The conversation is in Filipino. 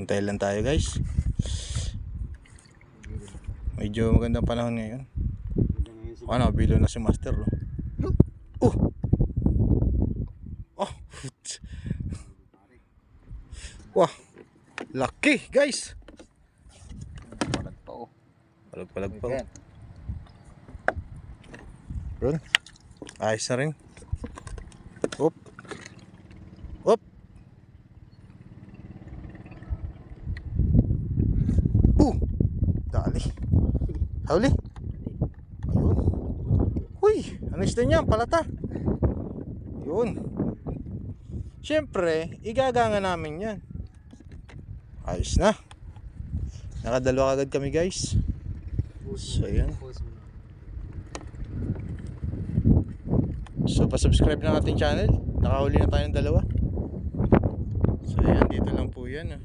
Hintay lang tayo guys. Medyo magandang panahon ngayon. Ano, bilo na si Master. Oh! Oh! Wah! Lucky guys! Palag pa oh. Palag pa oh. Ron. Ayos na rin. Op. Op. Dali. Huli. Ayun. Uy, ano isda niyan? Palata. Yun. Siyempre, igagangan namin yan. Ayos na. Nakadalawa agad kami guys. So yan. So pa-subscribe na ating channel. Nakahuli na tayo ng dalawa. So yan, dito lang po yan.